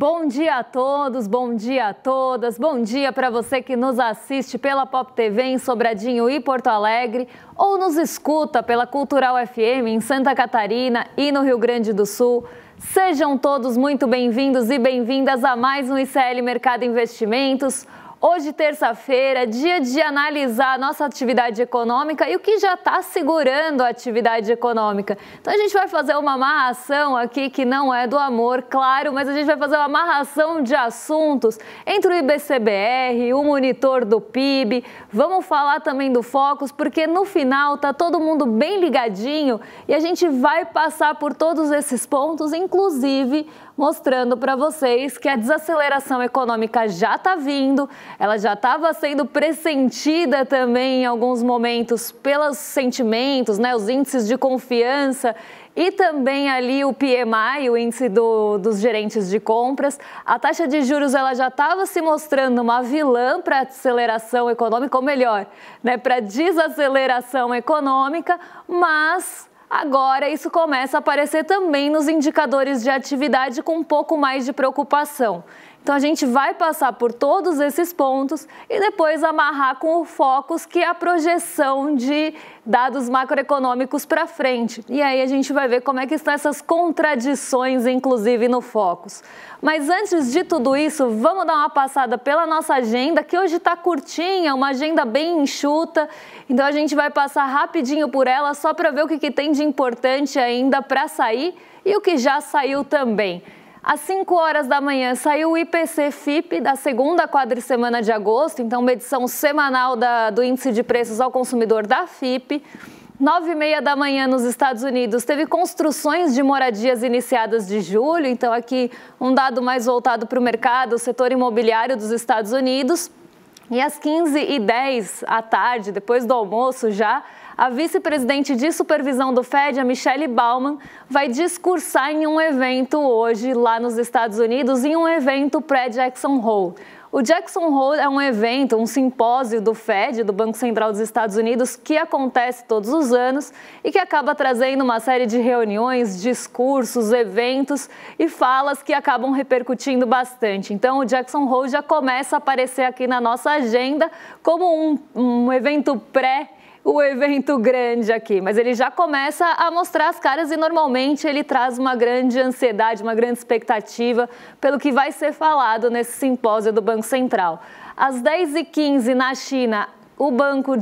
Bom dia a todos, bom dia a todas, bom dia para você que nos assiste pela Pop TV em Sobradinho e Porto Alegre ou nos escuta pela Cultural FM em Santa Catarina e no Rio Grande do Sul. Sejam todos muito bem-vindos e bem-vindas a mais um ICL Mercado Investimentos. Hoje, terça-feira, dia de analisar a nossa atividade econômica e o que já está segurando a atividade econômica. Então, a gente vai fazer uma amarração aqui que não é do amor, claro, mas a gente vai fazer uma amarração de assuntos entre o IBCBR, o monitor do PIB. Vamos falar também do Focus, porque no final está todo mundo bem ligadinho e a gente vai passar por todos esses pontos, inclusive mostrando para vocês que a desaceleração econômica já está vindo, ela já estava sendo pressentida também em alguns momentos pelos sentimentos, né, os índices de confiança e também ali o PMI, o índice dos gerentes de compras. A taxa de juros ela já estava se mostrando uma vilã para a aceleração econômica, ou melhor, né, para a desaceleração econômica, mas agora isso começa a aparecer também nos indicadores de atividade com um pouco mais de preocupação. Então a gente vai passar por todos esses pontos e depois amarrar com o Focus, que é a projeção de dados macroeconômicos para frente. E aí a gente vai ver como é que estão essas contradições, inclusive no Focus. Mas antes de tudo isso, vamos dar uma passada pela nossa agenda, que hoje está curtinha, uma agenda bem enxuta. Então a gente vai passar rapidinho por ela só para ver o que tem de importante ainda para sair e o que já saiu também. Às 5 horas da manhã saiu o IPC-FIP da segunda quadricemana de agosto, então uma edição semanal do Índice de Preços ao Consumidor da FIP. 9h30 da manhã nos Estados Unidos teve construções de moradias iniciadas de julho, então aqui um dado mais voltado para o mercado, o setor imobiliário dos Estados Unidos. E às 15h10 à tarde, depois do almoço já, a vice-presidente de supervisão do Fed, a Michelle Bauman, vai discursar em um evento hoje lá nos Estados Unidos, em um evento pré-Jackson Hole. O Jackson Hole é um evento, um simpósio do Fed, do Banco Central dos Estados Unidos, que acontece todos os anos e que acaba trazendo uma série de reuniões, discursos, eventos e falas que acabam repercutindo bastante. Então, o Jackson Hole já começa a aparecer aqui na nossa agenda como um evento o evento grande aqui, mas ele já começa a mostrar as caras e normalmente ele traz uma grande ansiedade, uma grande expectativa pelo que vai ser falado nesse simpósio do Banco Central. Às 10h15 na China, o Banco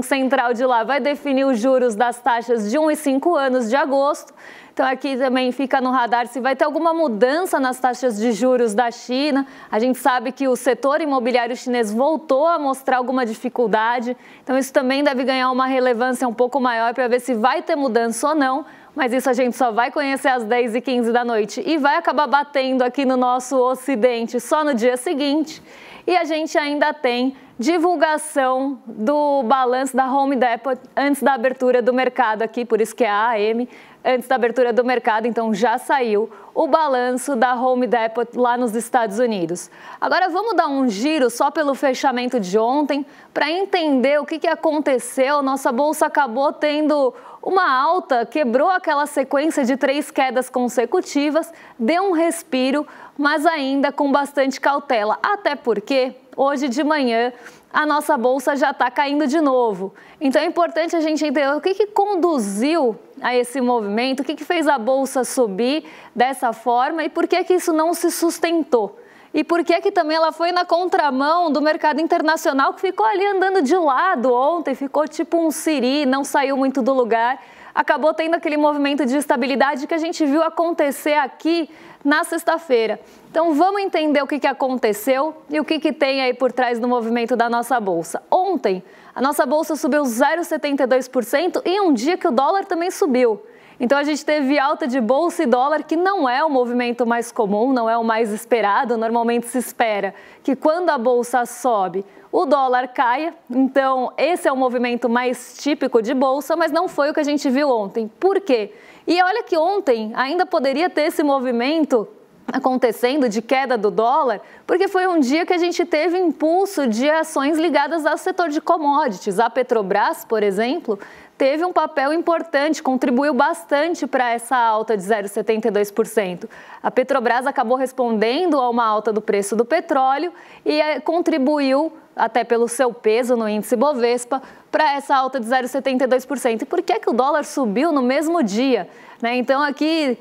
Central de lá vai definir os juros das taxas de 1 e 5 anos de agosto. Então aqui também fica no radar se vai ter alguma mudança nas taxas de juros da China. A gente sabe que o setor imobiliário chinês voltou a mostrar alguma dificuldade. Então isso também deve ganhar uma relevância um pouco maior para ver se vai ter mudança ou não. Mas isso a gente só vai conhecer às 10h15 da noite e vai acabar batendo aqui no nosso Ocidente só no dia seguinte. E a gente ainda tem divulgação do balanço da Home Depot antes da abertura do mercado aqui, por isso que é a AM, antes da abertura do mercado, então já saiu o balanço da Home Depot lá nos Estados Unidos. Agora vamos dar um giro só pelo fechamento de ontem para entender o que aconteceu. Nossa bolsa acabou tendo uma alta, quebrou aquela sequência de 3 quedas consecutivas, deu um respiro, mas ainda com bastante cautela, até porque hoje de manhã a nossa bolsa já está caindo de novo. Então é importante a gente entender o que conduziu a esse movimento, o que fez a bolsa subir dessa forma e por que isso não se sustentou. E por que também ela foi na contramão do mercado internacional, que ficou ali andando de lado ontem, ficou tipo um siri, não saiu muito do lugar. Acabou tendo aquele movimento de estabilidade que a gente viu acontecer aqui na sexta-feira. Então vamos entender o que aconteceu e o que tem aí por trás do movimento da nossa bolsa. Ontem, a nossa bolsa subiu 0,72% em um dia que o dólar também subiu. Então a gente teve alta de bolsa e dólar, que não é o movimento mais comum, não é o mais esperado. Normalmente se espera que quando a bolsa sobe, o dólar caia. Então esse é o movimento mais típico de bolsa, mas não foi o que a gente viu ontem. Por quê? E olha que ontem ainda poderia ter esse movimento acontecendo de queda do dólar, porque foi um dia que a gente teve impulso de ações ligadas ao setor de commodities. A Petrobras, por exemplo, teve um papel importante, contribuiu bastante para essa alta de 0,72%. A Petrobras acabou respondendo a uma alta do preço do petróleo e contribuiu, até pelo seu peso no índice Bovespa, para essa alta de 0,72%. E por que o dólar subiu no mesmo dia? Então, aqui,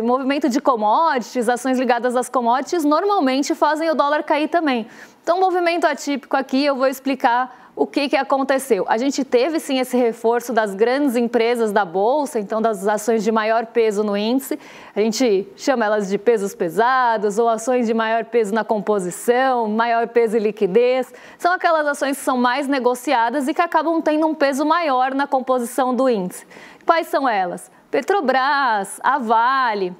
movimento de commodities, ações ligadas às commodities, normalmente fazem o dólar cair também. Então, movimento atípico aqui, eu vou explicar o que aconteceu. A gente teve, sim, esse reforço das grandes empresas da Bolsa, então das ações de maior peso no índice. A gente chama elas de pesos pesados ou ações de maior peso na composição, maior peso e liquidez. São aquelas ações que são mais negociadas e que acabam tendo um peso maior na composição do índice. Quais são elas? Petrobras, a Vale,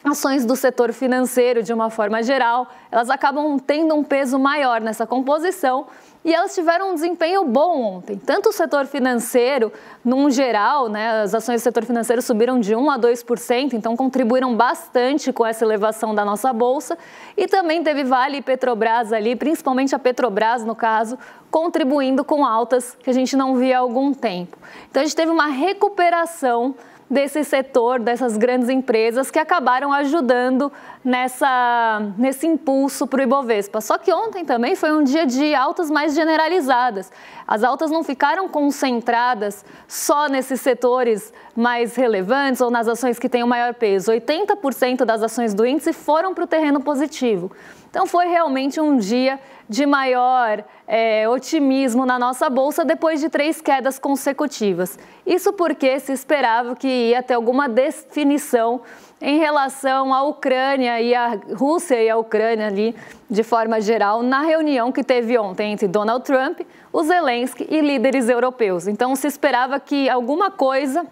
ações do setor financeiro de uma forma geral, elas acabam tendo um peso maior nessa composição e elas tiveram um desempenho bom ontem. Tanto o setor financeiro, num geral, as ações do setor financeiro subiram de 1% a 2%, então contribuíram bastante com essa elevação da nossa bolsa. E também teve Vale e Petrobras ali, principalmente a Petrobras, no caso, contribuindo com altas que a gente não via há algum tempo. Então a gente teve uma recuperação desse setor, dessas grandes empresas que acabaram ajudando nesse impulso para o Ibovespa. Só que ontem também foi um dia de altas mais generalizadas. As altas não ficaram concentradas só nesses setores mais relevantes ou nas ações que têm o maior peso. 80% das ações do índice foram para o terreno positivo. Então foi realmente um dia de maior otimismo na nossa bolsa depois de 3 quedas consecutivas. Isso porque se esperava que ia ter alguma definição em relação à Ucrânia e à Rússia e à Ucrânia ali, de forma geral, na reunião que teve ontem entre Donald Trump, o Zelensky e líderes europeus. Então se esperava que alguma coisa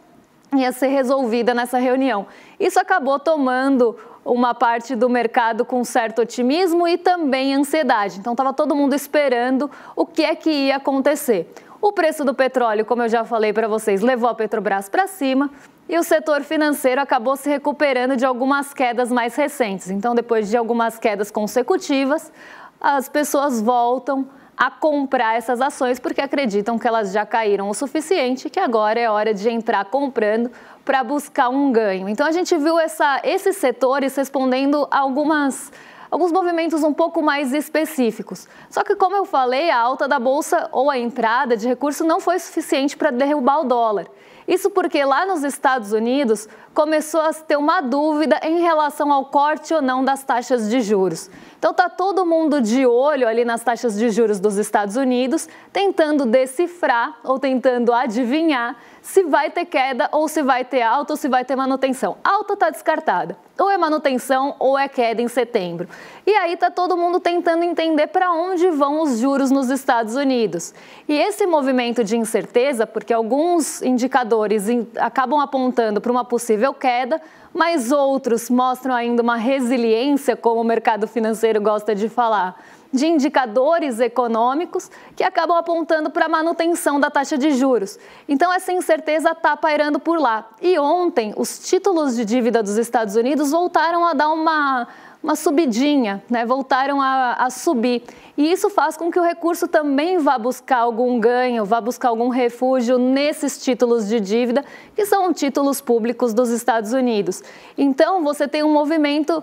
ia ser resolvida nessa reunião. Isso acabou tomando uma parte do mercado com certo otimismo e também ansiedade. Então estava todo mundo esperando o que ia acontecer. O preço do petróleo, como eu já falei para vocês, levou a Petrobras para cima e o setor financeiro acabou se recuperando de algumas quedas mais recentes. Então, depois de algumas quedas consecutivas, as pessoas voltam a comprar essas ações porque acreditam que elas já caíram o suficiente e que agora é hora de entrar comprando para buscar um ganho. Então a gente viu esses setores respondendo a alguns movimentos um pouco mais específicos. Só que, como eu falei, a alta da bolsa ou a entrada de recurso não foi suficiente para derrubar o dólar. Isso porque lá nos Estados Unidos começou a ter uma dúvida em relação ao corte ou não das taxas de juros. Então está todo mundo de olho ali nas taxas de juros dos Estados Unidos, tentando decifrar ou tentando adivinhar se vai ter queda ou se vai ter alta ou se vai ter manutenção. Alta está descartada. Ou é manutenção ou é queda em setembro. E aí está todo mundo tentando entender para onde vão os juros nos Estados Unidos. E esse movimento de incerteza, porque alguns indicadores acabam apontando para uma possível queda, mas outros mostram ainda uma resiliência, como o mercado financeiro gosta de falar, de indicadores econômicos que acabam apontando para a manutenção da taxa de juros. Então, essa incerteza está pairando por lá. E ontem, os títulos de dívida dos Estados Unidos voltaram a dar uma subidinha, voltaram a subir. E isso faz com que o recurso também vá buscar algum ganho, vá buscar algum refúgio nesses títulos de dívida, que são títulos públicos dos Estados Unidos. Então, você tem um movimento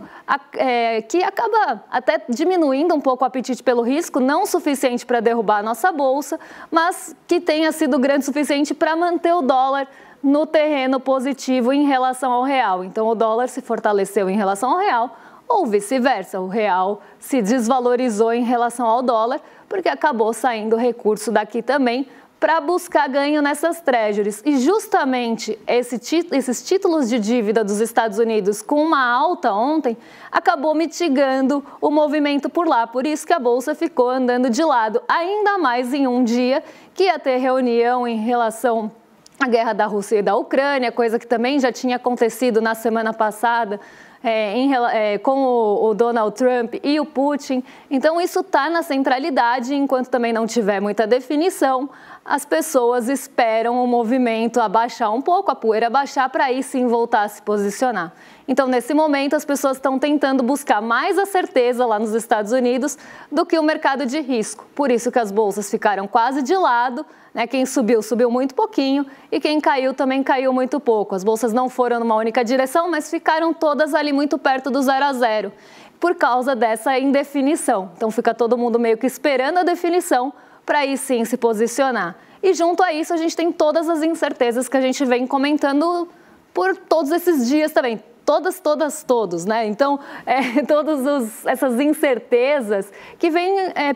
que acaba até diminuindo um pouco o apetite pelo risco, não o suficiente para derrubar a nossa bolsa, mas que tenha sido grande o suficiente para manter o dólar no terreno positivo em relação ao real. Então, o dólar se fortaleceu em relação ao real, ou vice-versa, o real se desvalorizou em relação ao dólar, porque acabou saindo recurso daqui também para buscar ganho nessas treasuries. E justamente esses títulos de dívida dos Estados Unidos com uma alta ontem acabou mitigando o movimento por lá. Por isso que a Bolsa ficou andando de lado, ainda mais em um dia que ia ter reunião em relação à guerra da Rússia e da Ucrânia, coisa que também já tinha acontecido na semana passada, com o Donald Trump e o Putin. Então isso está na centralidade, enquanto também não tiver muita definição, as pessoas esperam o movimento abaixar um pouco, a poeira abaixar, para aí sim voltar a se posicionar. Então, nesse momento, as pessoas estão tentando buscar mais a certeza lá nos Estados Unidos do que o mercado de risco. Por isso que as bolsas ficaram quase de lado, né? Quem subiu, subiu muito pouquinho e quem caiu também caiu muito pouco. As bolsas não foram numa única direção, mas ficaram todas ali muito perto do 0 a 0, por causa dessa indefinição. Então, fica todo mundo meio que esperando a definição para aí sim se posicionar. E junto a isso a gente tem todas as incertezas que a gente vem comentando por todos esses dias também. Todos, né? Então, todas essas incertezas que vêm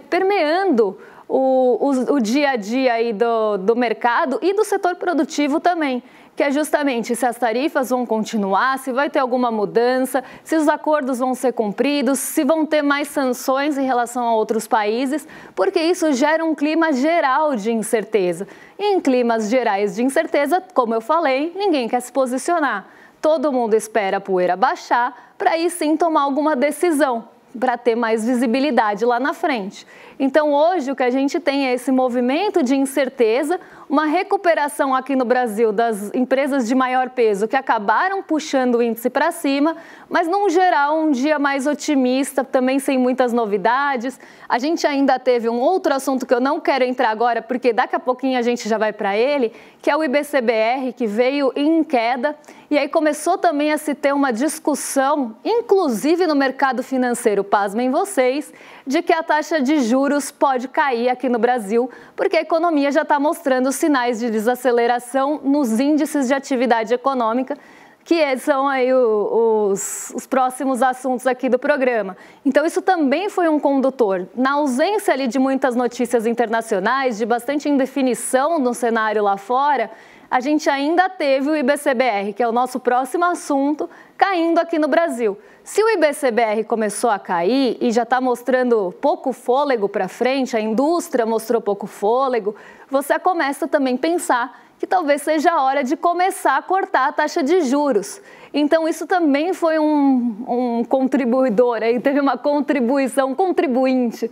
permeando o dia a dia aí do mercado e do setor produtivo também, que é justamente se as tarifas vão continuar, se vai ter alguma mudança, se os acordos vão ser cumpridos, se vão ter mais sanções em relação a outros países, porque isso gera um clima geral de incerteza. E em climas gerais de incerteza, como eu falei, ninguém quer se posicionar. Todo mundo espera a poeira baixar para aí sim tomar alguma decisão, para ter mais visibilidade lá na frente. Então, hoje, o que a gente tem é esse movimento de incerteza, uma recuperação aqui no Brasil das empresas de maior peso que acabaram puxando o índice para cima, mas, num geral, um dia mais otimista, também sem muitas novidades. A gente ainda teve um outro assunto que eu não quero entrar agora, porque daqui a pouquinho a gente já vai para ele, que é o IBCBR, que veio em queda. E aí começou também a se ter uma discussão, inclusive no mercado financeiro, pasmem vocês, de que a taxa de juros pode cair aqui no Brasil, porque a economia já está mostrando sinais de desaceleração nos índices de atividade econômica, que são aí os próximos assuntos aqui do programa. Então, isso também foi um condutor. Na ausência ali de muitas notícias internacionais, de bastante indefinição no cenário lá fora, a gente ainda teve o IBCBR, que é o nosso próximo assunto, caindo aqui no Brasil. Se o IBCBR começou a cair e já está mostrando pouco fôlego para frente, a indústria mostrou pouco fôlego, você começa também a pensar que talvez seja a hora de começar a cortar a taxa de juros. Então, isso também foi um contribuidor, aí teve uma contribuição, contribuinte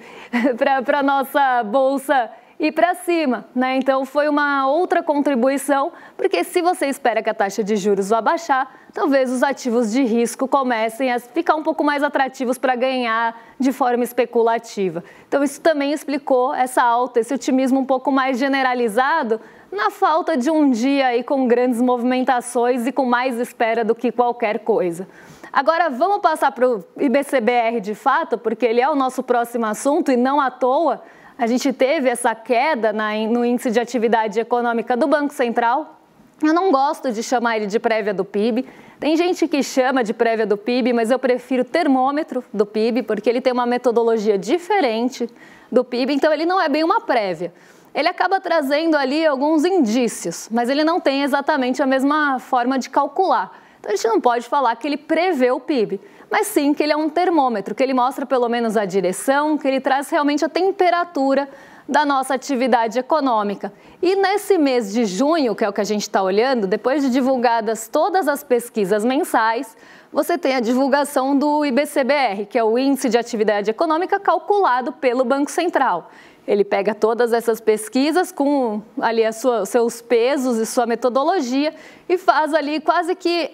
para a nossa bolsa ir para cima, né? Então foi uma outra contribuição, porque se você espera que a taxa de juros vá baixar, talvez os ativos de risco comecem a ficar um pouco mais atrativos para ganhar de forma especulativa. Então isso também explicou essa alta, esse otimismo um pouco mais generalizado, na falta de um dia aí com grandes movimentações e com mais espera do que qualquer coisa. Agora vamos passar para o IBCBR de fato, porque ele é o nosso próximo assunto e não à toa. A gente teve essa queda no índice de atividade econômica do Banco Central. Eu não gosto de chamar ele de prévia do PIB. Tem gente que chama de prévia do PIB, mas eu prefiro termômetro do PIB, porque ele tem uma metodologia diferente do PIB, então ele não é bem uma prévia. Ele acaba trazendo ali alguns indícios, mas ele não tem exatamente a mesma forma de calcular. Então a gente não pode falar que ele prevê o PIB, mas sim que ele é um termômetro, que ele mostra pelo menos a direção, que ele traz realmente a temperatura da nossa atividade econômica. E nesse mês de junho, que é o que a gente está olhando, depois de divulgadas todas as pesquisas mensais, você tem a divulgação do IBCBR, que é o Índice de Atividade Econômica calculado pelo Banco Central. Ele pega todas essas pesquisas com ali seus pesos e sua metodologia e faz ali quase que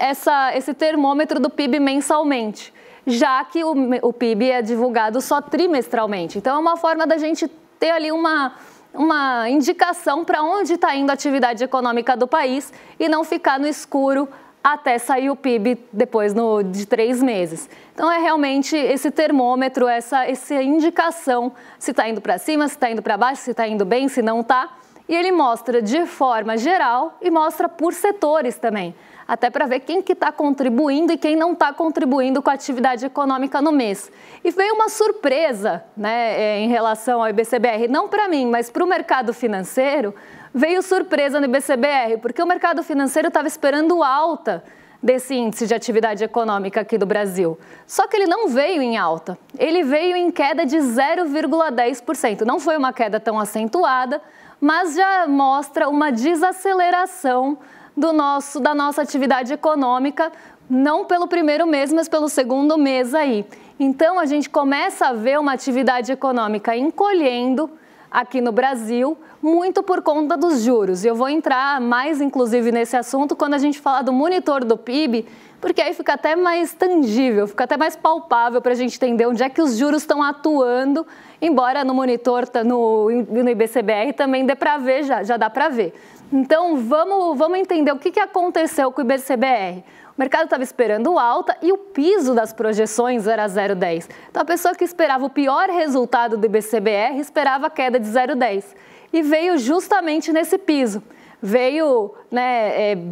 esse termômetro do PIB mensalmente, já que o PIB é divulgado só trimestralmente. Então, é uma forma da gente ter ali uma indicação para onde está indo a atividade econômica do país e não ficar no escuro até sair o PIB depois de 3 meses. Então, é realmente esse termômetro, essa indicação se está indo para cima, se está indo para baixo, se está indo bem, se não está. E ele mostra de forma geral e mostra por setores também, até para ver quem que está contribuindo e quem não está contribuindo com a atividade econômica no mês. E veio uma surpresa, né, em relação ao IBCBR, não para mim, mas para o mercado financeiro. Veio surpresa no IBCBR, porque o mercado financeiro estava esperando alta desse índice de atividade econômica aqui do Brasil. Só que ele não veio em alta, ele veio em queda de 0,10%. Não foi uma queda tão acentuada, mas já mostra uma desaceleração da nossa atividade econômica, não pelo primeiro mês, mas pelo segundo mês aí. Então, a gente começa a ver uma atividade econômica encolhendo, aqui no Brasil, muito por conta dos juros. E eu vou entrar mais, inclusive, nesse assunto quando a gente falar do monitor do PIB, porque aí fica até mais tangível, fica até mais palpável para a gente entender onde é que os juros estão atuando, embora no monitor, no IBCBR também dê para ver, já dá para ver. Então, vamos entender o que aconteceu com o IBCBR. O mercado estava esperando alta e o piso das projeções era 0,10. Então, a pessoa que esperava o pior resultado do IBCBR esperava a queda de 0,10. E veio justamente nesse piso. Veio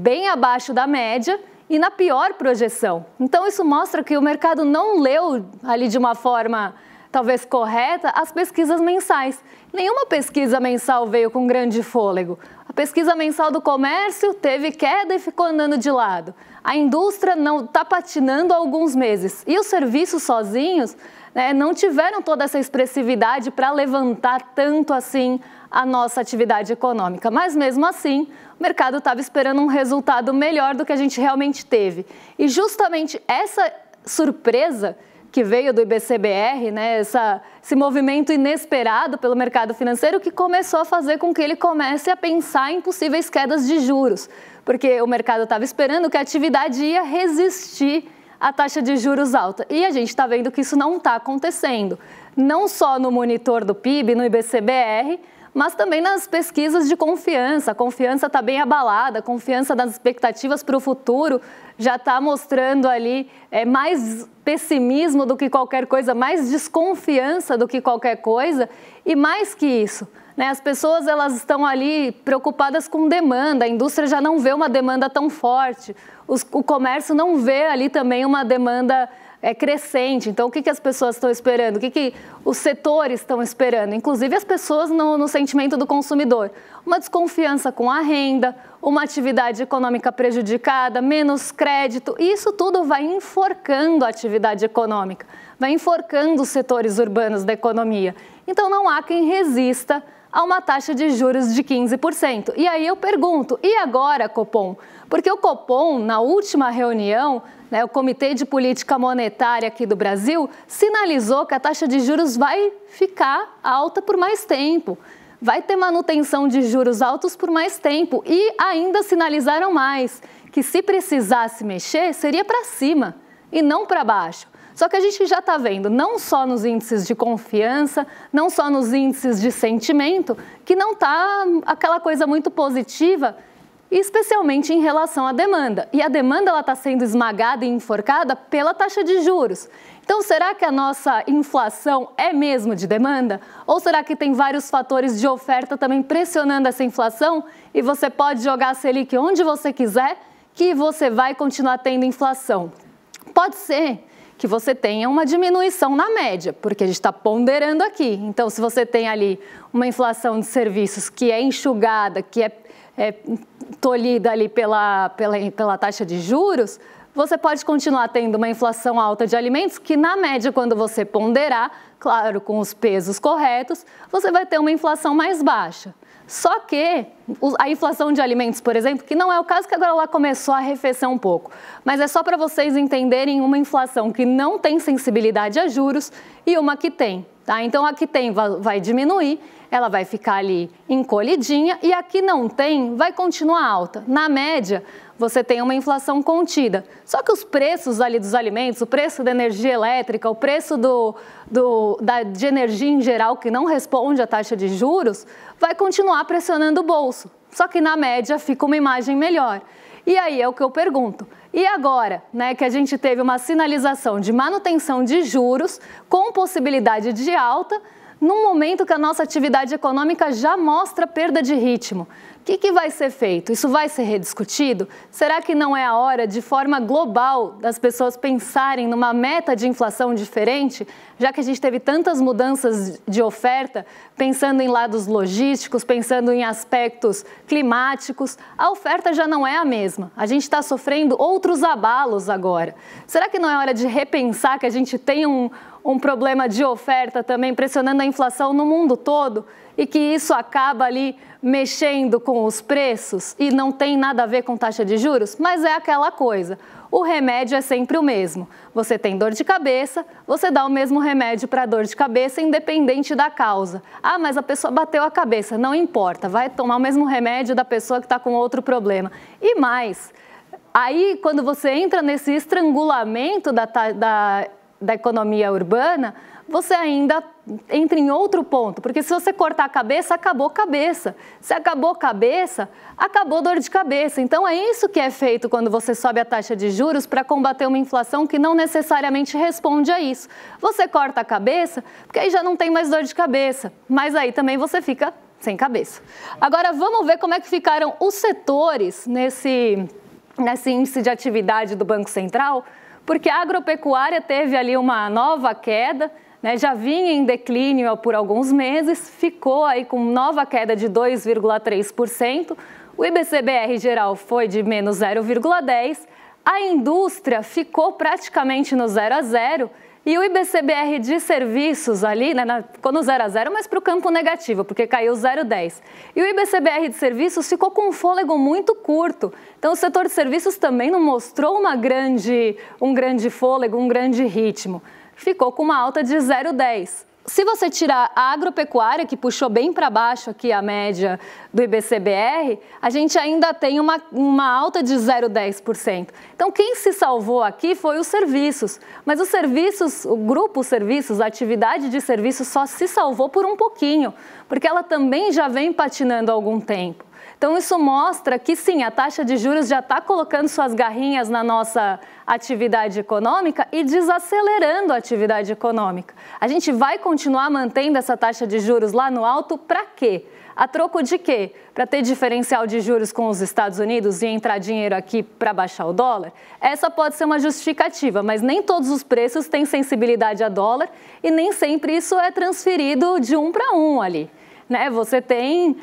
bem abaixo da média e na pior projeção. Então, isso mostra que o mercado não leu ali de uma forma talvez correta as pesquisas mensais. Nenhuma pesquisa mensal veio com grande fôlego. A pesquisa mensal do comércio teve queda e ficou andando de lado. A indústria não está patinando há alguns meses. E os serviços sozinhos não tiveram toda essa expressividade para levantar tanto assim a nossa atividade econômica. Mas mesmo assim, o mercado estava esperando um resultado melhor do que a gente realmente teve. E justamente essa surpresa que veio do IBCBR, esse movimento inesperado pelo mercado financeiro que começou a fazer com que ele comece a pensar em possíveis quedas de juros, porque o mercado estava esperando que a atividade ia resistir à taxa de juros alta. E a gente está vendo que isso não está acontecendo, não só no monitor do PIB, no IBCBR, mas também nas pesquisas de confiança. A confiança está bem abalada, a confiança das expectativas para o futuro já está mostrando ali mais pessimismo do que qualquer coisa, mais desconfiança do que qualquer coisa. E mais que isso, as pessoas elas estão ali preocupadas com demanda, a indústria já não vê uma demanda tão forte, o comércio não vê ali também uma demanda crescente. Então, o que as pessoas estão esperando? O que os setores estão esperando? Inclusive, as pessoas no sentimento do consumidor. Uma desconfiança com a renda, uma atividade econômica prejudicada, menos crédito. E isso tudo vai enforcando a atividade econômica, vai enforcando os setores urbanos da economia. Então, não há quem resista a uma taxa de juros de 15%. E aí eu pergunto, e agora, Copom? Porque o Copom, na última reunião, o Comitê de Política Monetária aqui do Brasil, sinalizou que a taxa de juros vai ficar alta por mais tempo. Vai ter manutenção de juros altos por mais tempo. E ainda sinalizaram mais, que se precisasse mexer, seria para cima e não para baixo. Só que a gente já está vendo, não só nos índices de confiança, não só nos índices de sentimento, que não está aquela coisa muito positiva, especialmente em relação à demanda. E a demanda está sendo esmagada e enforcada pela taxa de juros. Então, será que a nossa inflação é mesmo de demanda? Ou será que tem vários fatores de oferta também pressionando essa inflação e você pode jogar a Selic onde você quiser que você vai continuar tendo inflação? Pode ser que você tenha uma diminuição na média, porque a gente está ponderando aqui. Então, se você tem ali uma inflação de serviços que é enxugada, que é tolhida ali pela taxa de juros, você pode continuar tendo uma inflação alta de alimentos que, na média, quando você ponderar, claro, com os pesos corretos, você vai ter uma inflação mais baixa. Só que a inflação de alimentos, por exemplo, que não é o caso, que agora ela começou a arrefecer um pouco, mas é só para vocês entenderem uma inflação que não tem sensibilidade a juros e uma que tem. Tá? Então, a que tem vai diminuir, ela vai ficar ali encolhidinha e a que não tem vai continuar alta. Na média, você tem uma inflação contida. Só que os preços ali dos alimentos, o preço da energia elétrica, o preço de energia em geral, que não responde à taxa de juros, vai continuar pressionando o bolso. Só que na média fica uma imagem melhor. E aí é o que eu pergunto. E agora, que a gente teve uma sinalização de manutenção de juros com possibilidade de alta, num momento que a nossa atividade econômica já mostra perda de ritmo. O que vai ser feito? Isso vai ser rediscutido? Será que não é a hora, de forma global, das pessoas pensarem numa meta de inflação diferente, já que a gente teve tantas mudanças de oferta, pensando em lados logísticos, pensando em aspectos climáticos? A oferta já não é a mesma. A gente está sofrendo outros abalos agora. Será que não é hora de repensar que a gente tem um problema de oferta também pressionando a inflação no mundo todo e que isso acaba ali mexendo com os preços e não tem nada a ver com taxa de juros, mas é aquela coisa. O remédio é sempre o mesmo. Você tem dor de cabeça, você dá o mesmo remédio para dor de cabeça, independente da causa. Ah, mas a pessoa bateu a cabeça, não importa, vai tomar o mesmo remédio da pessoa que está com outro problema. E mais, aí quando você entra nesse estrangulamento da economia urbana, você ainda entra em outro ponto, porque se você cortar a cabeça, acabou cabeça. Se acabou cabeça, acabou dor de cabeça. Então é isso que é feito quando você sobe a taxa de juros para combater uma inflação que não necessariamente responde a isso. Você corta a cabeça, porque aí já não tem mais dor de cabeça, mas aí também você fica sem cabeça. Agora vamos ver como é que ficaram os setores nesse índice de atividade do Banco Central, porque a agropecuária teve ali uma nova queda, né, já vinha em declínio por alguns meses, ficou aí com nova queda de 2,3%, o IBCBR geral foi de menos 0,10%, a indústria ficou praticamente no 0 a 0 e o IBCBR de serviços ali, né, ficou no 0 a 0, mas para o campo negativo, porque caiu 0,10. E o IBCBR de serviços ficou com um fôlego muito curto. Então o setor de serviços também não mostrou um grande fôlego, um grande ritmo. Ficou com uma alta de 0,10. Se você tirar a agropecuária, que puxou bem para baixo aqui a média do IBCBR, a gente ainda tem uma alta de 0,10%. Então, quem se salvou aqui foi os serviços. Mas os serviços, o grupo serviços, a atividade de serviços só se salvou por um pouquinho, porque ela também já vem patinando há algum tempo. Então, isso mostra que, sim, a taxa de juros já está colocando suas garrinhas na nossa atividade econômica e desacelerando a atividade econômica. A gente vai continuar mantendo essa taxa de juros lá no alto para quê? A troco de quê? Para ter diferencial de juros com os Estados Unidos e entrar dinheiro aqui para baixar o dólar? Essa pode ser uma justificativa, mas nem todos os preços têm sensibilidade a dólar e nem sempre isso é transferido de um para um ali. Né? Você tem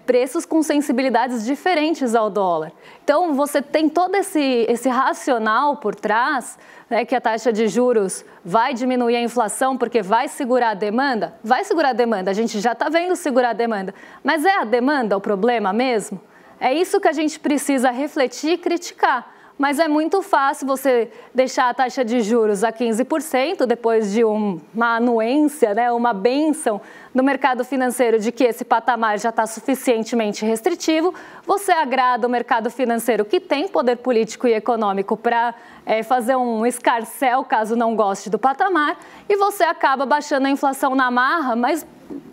preços com sensibilidades diferentes ao dólar. Então, você tem todo esse racional por trás, né, que a taxa de juros vai diminuir a inflação porque vai segurar a demanda? Vai segurar a demanda, a gente já está vendo segurar a demanda. Mas é a demanda o problema mesmo? É isso que a gente precisa refletir e criticar. Mas é muito fácil você deixar a taxa de juros a 15% depois de uma anuência, né, uma bênção do mercado financeiro de que esse patamar já está suficientemente restritivo. Você agrada o mercado financeiro que tem poder político e econômico para fazer um escarcéu caso não goste do patamar e você acaba baixando a inflação na marra, mas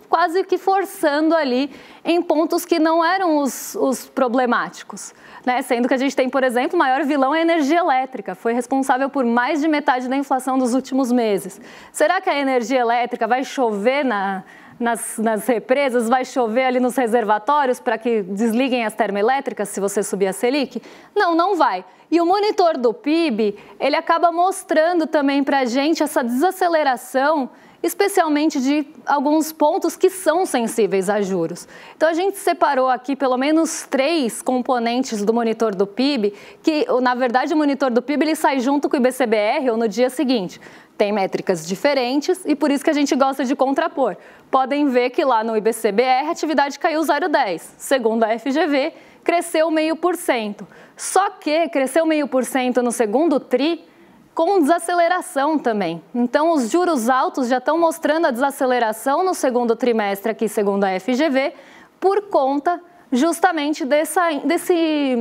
quase que forçando ali em pontos que não eram os problemáticos. Né? Sendo que a gente tem, por exemplo, o maior vilão é a energia elétrica, foi responsável por mais de metade da inflação dos últimos meses. Será que a energia elétrica vai chover nas represas, vai chover ali nos reservatórios para que desliguem as termoelétricas se você subir a Selic? Não, não vai. E o monitor do PIB, ele acaba mostrando também para a gente essa desaceleração, especialmente de alguns pontos que são sensíveis a juros. Então, a gente separou aqui pelo menos 3 componentes do monitor do PIB, que, na verdade, o monitor do PIB ele sai junto com o IBCBR ou no dia seguinte. Tem métricas diferentes e por isso que a gente gosta de contrapor. Podem ver que lá no IBCBR a atividade caiu 0,10. Segundo a FGV, cresceu 0,5%. Só que cresceu 0,5% no segundo TRI, com desaceleração também. Então, os juros altos já estão mostrando a desaceleração no segundo trimestre aqui, segundo a FGV, por conta justamente desse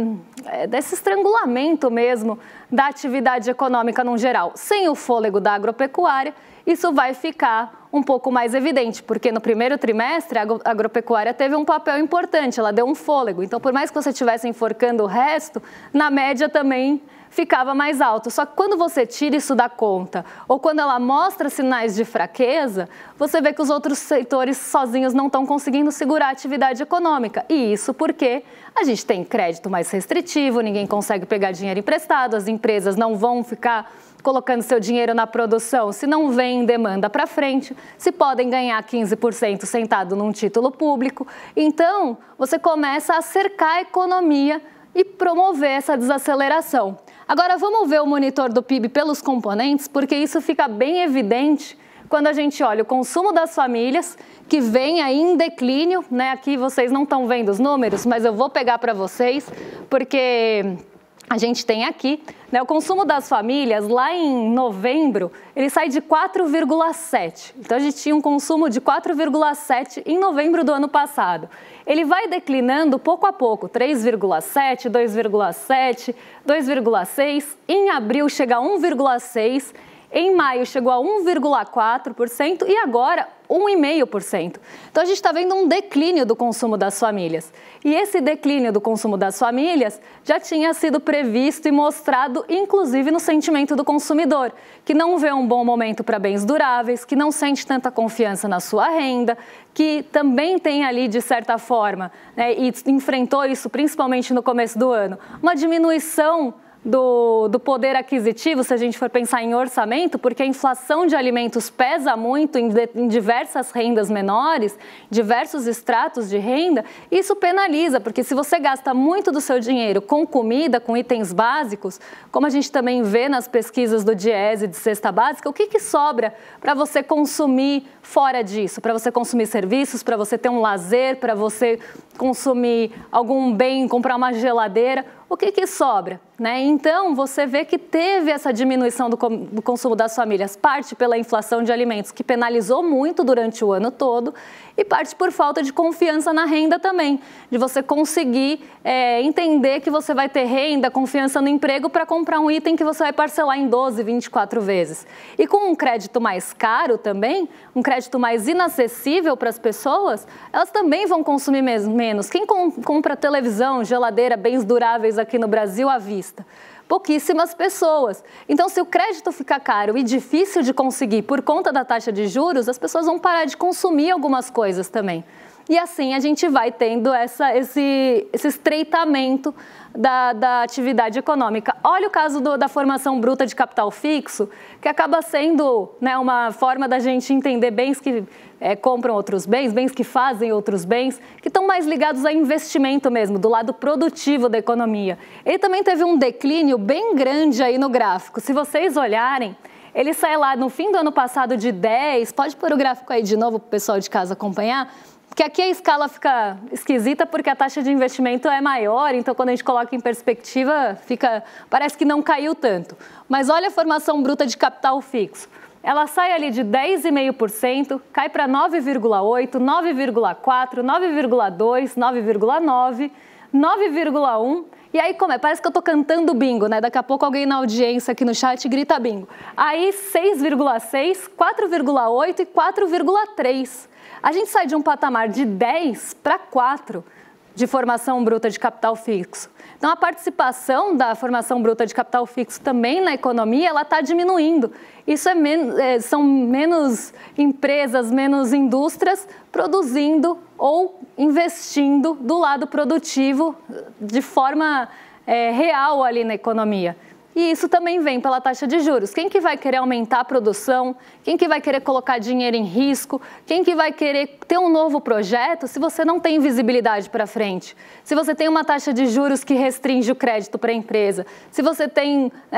estrangulamento mesmo da atividade econômica no geral. Sem o fôlego da agropecuária, isso vai ficar um pouco mais evidente, porque no primeiro trimestre a agropecuária teve um papel importante, ela deu um fôlego. Então, por mais que você estivesse enforcando o resto, na média também ficava mais alto. Só que quando você tira isso da conta, ou quando ela mostra sinais de fraqueza, você vê que os outros setores sozinhos não estão conseguindo segurar a atividade econômica. E isso porque a gente tem crédito mais restritivo, ninguém consegue pegar dinheiro emprestado, as empresas não vão ficar colocando seu dinheiro na produção se não vem demanda para frente, se podem ganhar 15% sentado num título público. Então, você começa a cercar a economia e promover essa desaceleração. Agora, vamos ver o monitor do PIB pelos componentes, porque isso fica bem evidente quando a gente olha o consumo das famílias, que vem aí em declínio, né? Aqui vocês não estão vendo os números, mas eu vou pegar para vocês, porque a gente tem aqui, né, o consumo das famílias, lá em novembro, ele sai de 4,7. Então, a gente tinha um consumo de 4,7 em novembro do ano passado. Ele vai declinando pouco a pouco, 3,7, 2,7, 2,6. Em abril chega a 1,6. Em maio chegou a 1,4% e agora 1,5%. Então, a gente está vendo um declínio do consumo das famílias. E esse declínio do consumo das famílias já tinha sido previsto e mostrado, inclusive, no sentimento do consumidor, que não vê um bom momento para bens duráveis, que não sente tanta confiança na sua renda, que também tem ali, de certa forma, né, e enfrentou isso principalmente no começo do ano, uma diminuição do poder aquisitivo, se a gente for pensar em orçamento, porque a inflação de alimentos pesa muito em diversas rendas menores, diversos estratos de renda, isso penaliza, porque se você gasta muito do seu dinheiro com comida, com itens básicos, como a gente também vê nas pesquisas do Diese de cesta básica, o que sobra para você consumir fora disso? Para você consumir serviços, para você ter um lazer, para você consumir algum bem, comprar uma geladeira, o que sobra, né? Então, você vê que teve essa diminuição do consumo das famílias, parte pela inflação de alimentos, que penalizou muito durante o ano todo, e parte por falta de confiança na renda também, de você conseguir entender que você vai ter renda, confiança no emprego para comprar um item que você vai parcelar em 12, 24 vezes. E com um crédito mais caro também, um crédito mais inacessível para as pessoas, elas também vão consumir menos. Quem compra televisão, geladeira, bens duráveis aqui no Brasil à vista? Pouquíssimas pessoas. Então, se o crédito fica caro e difícil de conseguir por conta da taxa de juros, as pessoas vão parar de consumir algumas coisas também. E assim a gente vai tendo esse estreitamento da atividade econômica. Olha o caso da formação bruta de capital fixo, que acaba sendo, né, uma forma da gente entender bens que compram outros bens, bens que fazem outros bens, que estão mais ligados a investimento mesmo, do lado produtivo da economia. Ele também teve um declínio bem grande aí no gráfico. Se vocês olharem, ele sai lá no fim do ano passado de 10, pode pôr o gráfico aí de novo para o pessoal de casa acompanhar, porque aqui a escala fica esquisita porque a taxa de investimento é maior, então quando a gente coloca em perspectiva, parece que não caiu tanto. Mas olha a formação bruta de capital fixo. Ela sai ali de 10,5%, cai para 9,8%, 9,4%, 9,2%, 9,9%, 9,1%. E aí, parece que eu estou cantando bingo, né? Daqui a pouco alguém na audiência aqui no chat grita bingo. Aí 6,6%, 4,8% e 4,3%. A gente sai de um patamar de 10 para 4 de formação bruta de capital fixo. Então, a participação da formação bruta de capital fixo também na economia, ela está diminuindo. Isso são menos empresas, menos indústrias produzindo ou investindo do lado produtivo de forma real ali na economia. E isso também vem pela taxa de juros. Quem que vai querer aumentar a produção? Quem que vai querer colocar dinheiro em risco? Quem que vai querer ter um novo projeto se você não tem visibilidade para frente? Se você tem uma taxa de juros que restringe o crédito para a empresa? Se você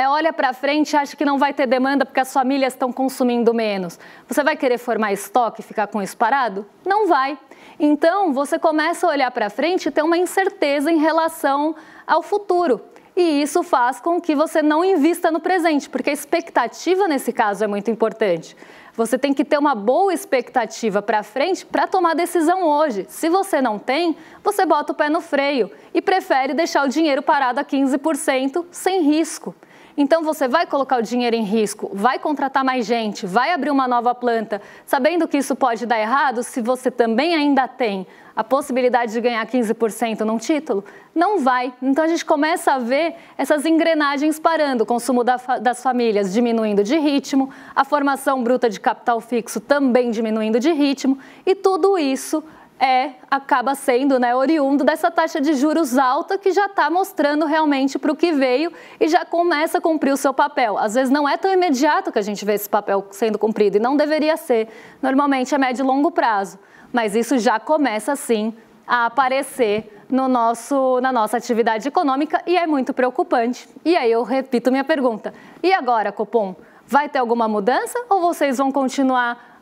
olha para frente e acha que não vai ter demanda porque as famílias estão consumindo menos? Você vai querer formar estoque e ficar com isso parado? Não vai. Então, você começa a olhar para frente e ter uma incerteza em relação ao futuro. E isso faz com que você não invista no presente, porque a expectativa nesse caso é muito importante. Você tem que ter uma boa expectativa para frente para tomar decisão hoje. Se você não tem, você bota o pé no freio e prefere deixar o dinheiro parado a 15% sem risco. Então, você vai colocar o dinheiro em risco, vai contratar mais gente, vai abrir uma nova planta, sabendo que isso pode dar errado se você também ainda tem a possibilidade de ganhar 15% num título? Não vai. Então, a gente começa a ver essas engrenagens parando, o consumo das famílias diminuindo de ritmo, a formação bruta de capital fixo também diminuindo de ritmo, e tudo isso acaba sendo, né, oriundo dessa taxa de juros alta que já está mostrando realmente para o que veio e já começa a cumprir o seu papel. Às vezes não é tão imediato que a gente vê esse papel sendo cumprido e não deveria ser. Normalmente é médio e longo prazo, mas isso já começa sim a aparecer na nossa atividade econômica e é muito preocupante. E aí eu repito minha pergunta. E agora, Copom? Vai ter alguma mudança ou vocês vão continuar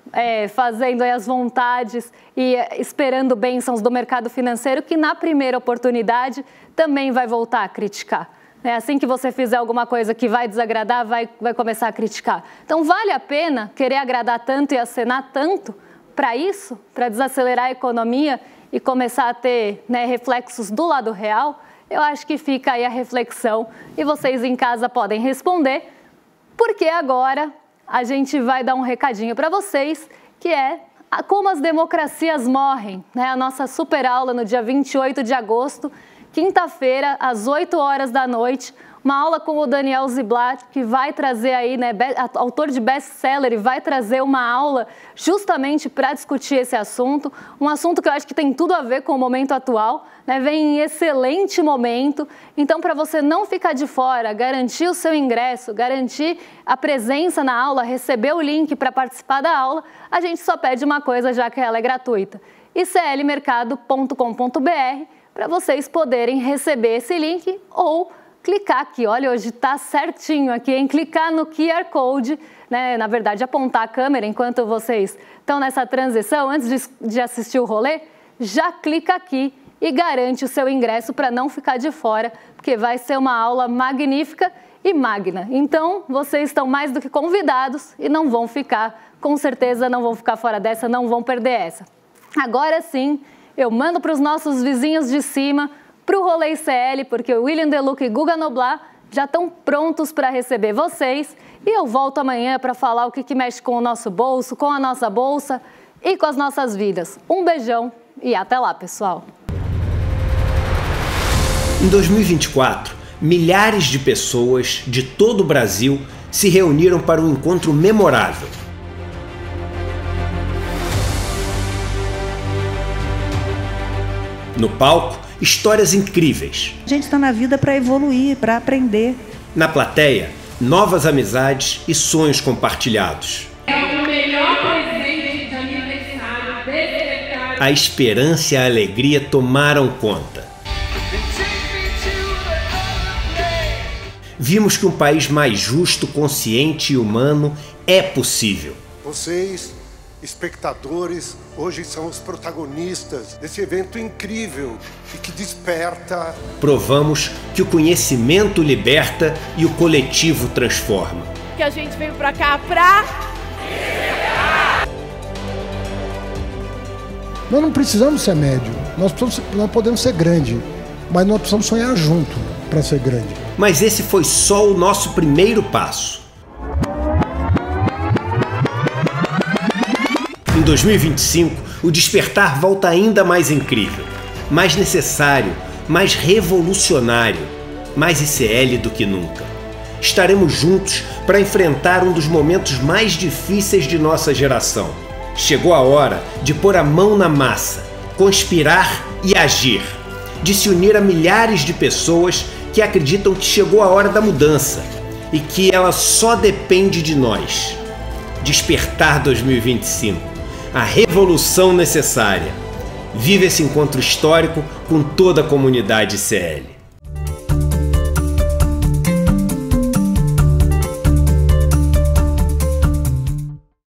fazendo aí as vontades e esperando bênçãos do mercado financeiro, que na primeira oportunidade também vai voltar a criticar? Assim que você fizer alguma coisa que vai desagradar, vai começar a criticar. Então vale a pena querer agradar tanto e acenar tanto para isso, para desacelerar a economia e começar a ter, reflexos do lado real? Eu acho que fica aí a reflexão e vocês em casa podem responder, porque agora a gente vai dar um recadinho para vocês, que é como as democracias morrem, A nossa super aula no dia 28 de agosto, quinta-feira, às 8 horas da noite, uma aula com o Daniel Ziblatt, que vai trazer aí, autor de best-seller, e vai trazer uma aula justamente para discutir esse assunto, um assunto que eu acho que tem tudo a ver com o momento atual, vem em excelente momento. Então, para você não ficar de fora, garantir o seu ingresso, garantir a presença na aula, receber o link para participar da aula, a gente só pede uma coisa, já que ela é gratuita: iclmercado.com.br, para vocês poderem receber esse link ou clicar aqui. Olha, hoje está certinho aqui, em clicar no QR Code, na verdade apontar a câmera enquanto vocês estão nessa transição, antes de assistir o rolê, já clica aqui e garante o seu ingresso para não ficar de fora, porque vai ser uma aula magnífica e magna. Então, vocês estão mais do que convidados e não vão ficar, com certeza não vão ficar fora dessa, não vão perder essa. Agora sim, eu mando para os nossos vizinhos de cima, para o Rolê ICL, porque o William Deluca e Guga Noblar já estão prontos para receber vocês. E eu volto amanhã para falar o que mexe com o nosso bolso, com a nossa bolsa e com as nossas vidas. Um beijão e até lá, pessoal! Em 2024, milhares de pessoas de todo o Brasil se reuniram para um encontro memorável. No palco, histórias incríveis. A gente está na vida para evoluir, para aprender. Na plateia, novas amizades e sonhos compartilhados. É o melhor presente de aniversário desse cara. A esperança e a alegria tomaram conta. Vimos que um país mais justo, consciente e humano é possível. Vocês, espectadores, hoje são os protagonistas desse evento incrível e que desperta. Provamos que o conhecimento liberta e o coletivo transforma. Que a gente veio pra cá pra... Nós não precisamos ser médio, nós podemos ser grande, mas nós precisamos sonhar junto para ser grande. Mas esse foi só o nosso primeiro passo. Em 2025, o despertar volta ainda mais incrível, mais necessário, mais revolucionário, mais ICL do que nunca. Estaremos juntos para enfrentar um dos momentos mais difíceis de nossa geração. Chegou a hora de pôr a mão na massa, conspirar e agir, de se unir a milhares de pessoas que acreditam que chegou a hora da mudança e que ela só depende de nós. Despertar 2025, a revolução necessária. Vive esse encontro histórico com toda a comunidade ICL.